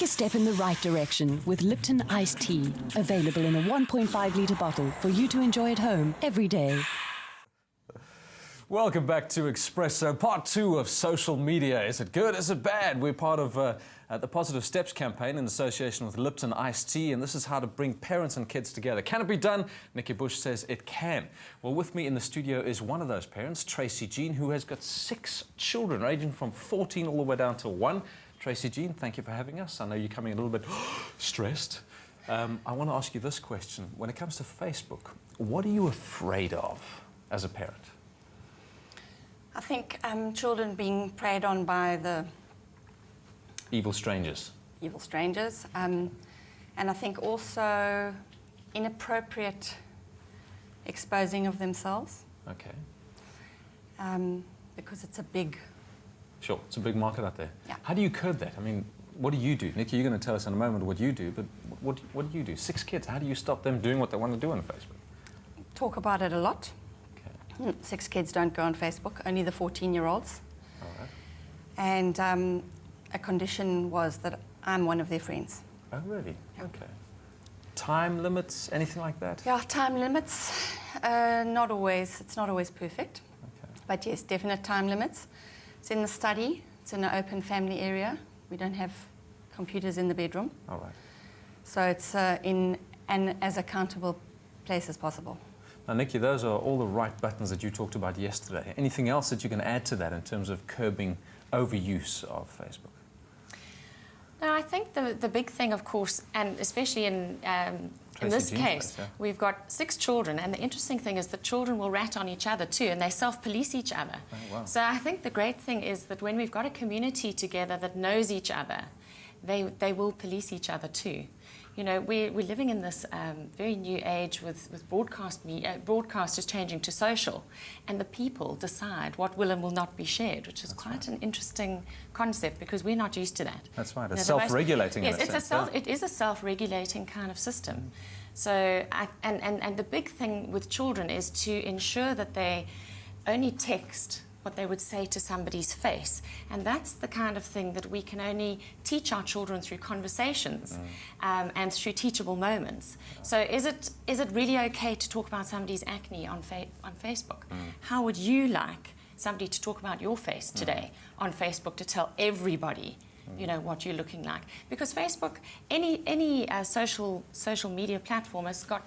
Take a step in the right direction with Lipton iced tea, available in a 1.5-litre bottle for you to enjoy at home every day. Welcome back to eXpresso, part 2 of social media. Is it good? Is it bad? We're part of the Positive Steps campaign in association with Lipton iced tea, and this is how to bring parents and kids together. Can it be done? Nikki Bush says it can. Well, with me in the studio is one of those parents, Tracy Jean, who has got 6 children, ranging from 14 all the way down to 1. Tracy Jean, thank you for having us. I know you're coming a little bit stressed. I want to ask you this question. When it comes to Facebook, what are you afraid of as a parent? I think children being preyed on by the Evil strangers. And I think also inappropriate exposing of themselves. Okay. Because it's a big... Sure, it's a big market out there. Yeah. How do you curb that? I mean, what do you do? Nikki, you're going to tell us in a moment what you do, but what do you do? 6 kids, how do you stop them doing what they want to do on Facebook? Talk about it a lot. Okay. 6 kids don't go on Facebook, only the 14-year-olds. All right. And a condition was that I'm one of their friends. Oh, really? Yeah. Okay. Time limits, anything like that? Yeah, time limits, not always. It's not always perfect. Okay. But yes, definite time limits. It's in the study. It's in an open family area. We don't have computers in the bedroom. All right. So it's in an as accountable place as possible. Now, Nikki, those are all the right buttons that you talked about yesterday. Anything else that you can add to that in terms of curbing overuse of Facebook? No, I think the big thing, of course, and especially in this case, yeah. we've got 6 children, and the interesting thing is that children will rat on each other too, and they self-police each other. Oh, wow. So I think the great thing is that when we've got a community together that knows each other, they will police each other too. You know, we're living in this very new age with broadcasters changing to social, and the people decide what will and will not be shared, which is quite an interesting concept because we're not used to that. That's right. It's self-regulating. Yes, it is a self-regulating kind of system. So, and the big thing with children is to ensure that they only text what they would say to somebody's face. And that's the kind of thing that we can only teach our children through conversations and through teachable moments. So is it really okay to talk about somebody's acne on Facebook? How would you like somebody to talk about your face today on Facebook to tell everybody you know, what you're looking like? Because Facebook, any social media platform has got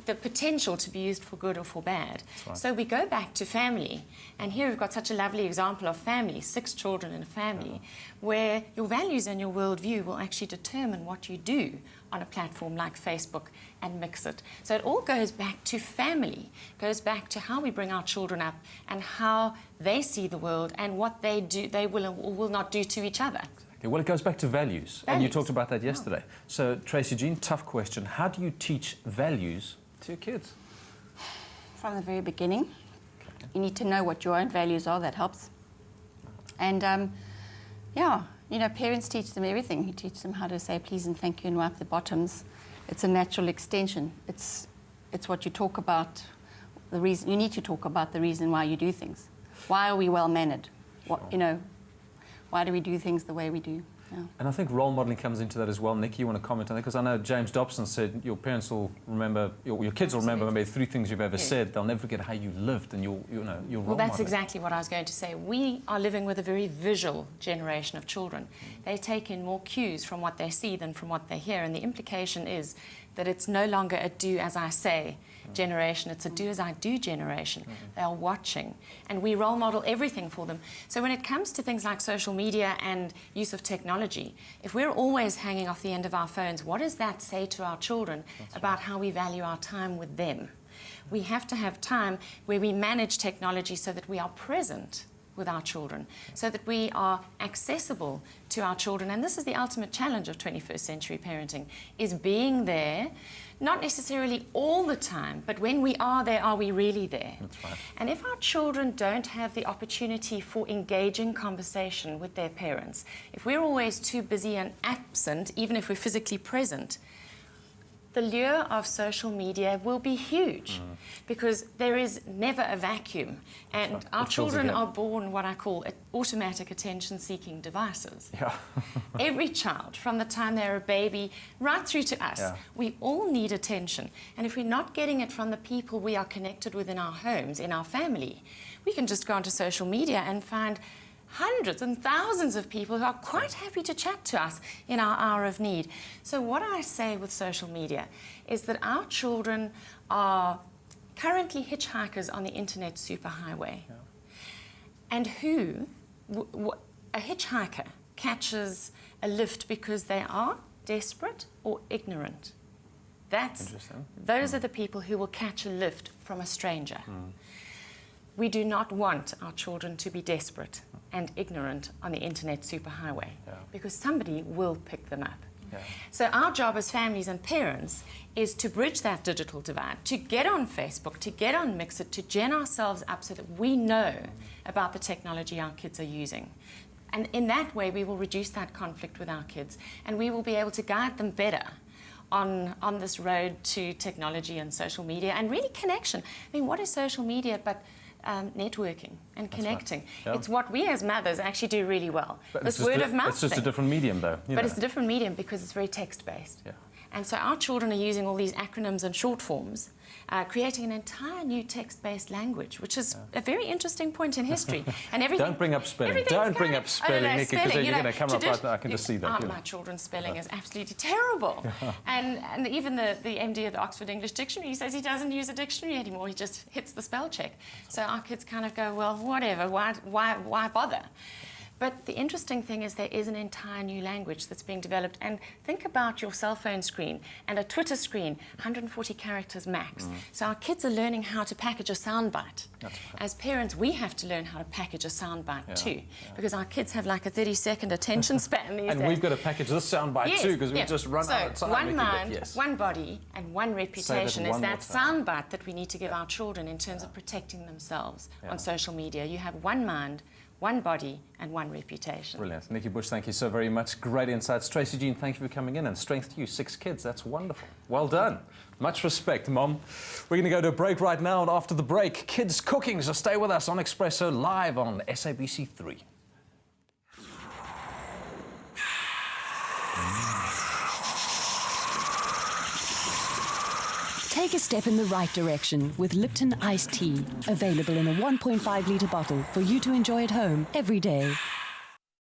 the potential to be used for good or for bad. Right. So we go back to family, and here we've got such a lovely example of family, 6 children in a family, where your values and your worldview will actually determine what you do on a platform like Facebook and mix it. So it all goes back to family, goes back to how we bring our children up and how they see the world and what they will or will not do to each other. Okay, well, it goes back to values, and you talked about that yesterday. So, Tracy Jean, tough question. How do you teach values to your kids? From the very beginning. Okay. You need to know what your own values are. That helps. And, yeah, you know, parents teach them everything. You teach them how to say please and thank you and wipe the bottoms. It's a natural extension. It's what you talk about, the reason. You need to talk about the reason why you do things. Why are we well-mannered? What, you know, why do we do things the way we do? Yeah. And I think role modelling comes into that as well. Nikki, you want to comment on that? Because I know James Dobson said your parents will remember, your kids will remember maybe 3 things you've ever said. They'll never forget how you lived and your role Well, that's modeling. exactly what I was going to say. We are living with a very visual generation of children. They take in more cues from what they see than from what they hear, and the implication is that it's no longer a do as I say generation, it's a do as I do generation. They are watching, and we role model everything for them. So when it comes to things like social media and use of technology, if we're always hanging off the end of our phones, what does that say to our children about how we value our time with them? We have to have time where we manage technology so that we are present with our children, so that we are accessible to our children. And this is the ultimate challenge of 21st century parenting, is being there, not necessarily all the time, but when we are there, are we really there? That's right. And if our children don't have the opportunity for engaging conversation with their parents, if we're always too busy and absent, even if we're physically present, the lure of social media will be huge because there is never a vacuum, and right. our It fills children again. are born what I call automatic attention-seeking devices. Yeah. Every child, from the time they're a baby right through to us, Yeah. we all need attention. And if we're not getting it from the people we are connected with in our homes, in our family, we can just go onto social media and find hundreds and thousands of people who are quite happy to chat to us in our hour of need. So what I say with social media is that our children are currently hitchhikers on the internet superhighway. Yeah. And a hitchhiker catches a lift because they are desperate or ignorant. Interesting. Those are the people who will catch a lift from a stranger. We do not want our children to be desperate and ignorant on the internet superhighway, because somebody will pick them up. Yeah. So our job as families and parents is to bridge that digital divide, to get on Facebook, to get on Mixit, to gen ourselves up so that we know about the technology our kids are using. And in that way, we will reduce that conflict with our kids, and we will be able to guide them better on this road to technology and social media and really connection. I mean, what is social media but networking and connecting? Right. Yeah. It's what we as mothers actually do really well. But This it's just word of mouth It's just a thing. different medium, though. But it's a different medium because it's very text-based. Yeah. And so our children are using all these acronyms and short forms, creating an entire new text-based language, which is a very interesting point in history. And everything. Don't bring up spelling. everything's Don't bring kind up of- spelling, no, Nikki, because spelling, you're going to come up right now. I can just see that. My children's spelling is absolutely terrible. And even the MD of the Oxford English Dictionary says he doesn't use a dictionary anymore. He just hits the spell check. So our kids kind of go, well, whatever, why bother? But the interesting thing is there is an entire new language that's being developed. And think about your cell phone screen and a Twitter screen, 140 characters max. So our kids are learning how to package a soundbite. As parents, we have to learn how to package a soundbite too, because our kids have like a 30-second attention span these days. And we've got to package this soundbite too, because we've just run out of time. One Nikki, mind, but yes. one body, and one reputation is one that more time. soundbite that we need to give our children in terms of protecting themselves on social media. You have one mind, one body, and one reputation. Brilliant. Nikki Bush, thank you so very much. Great insights. Tracy Jean, thank you for coming in, and strength to you. 6 kids, that's wonderful. Well done. Much respect, Mom. We're going to go to a break right now, and after the break, kids cooking. So stay with us on eXpresso, live on SABC 3. Take a step in the right direction with Lipton iced tea, available in a 1.5 litre bottle for you to enjoy at home every day.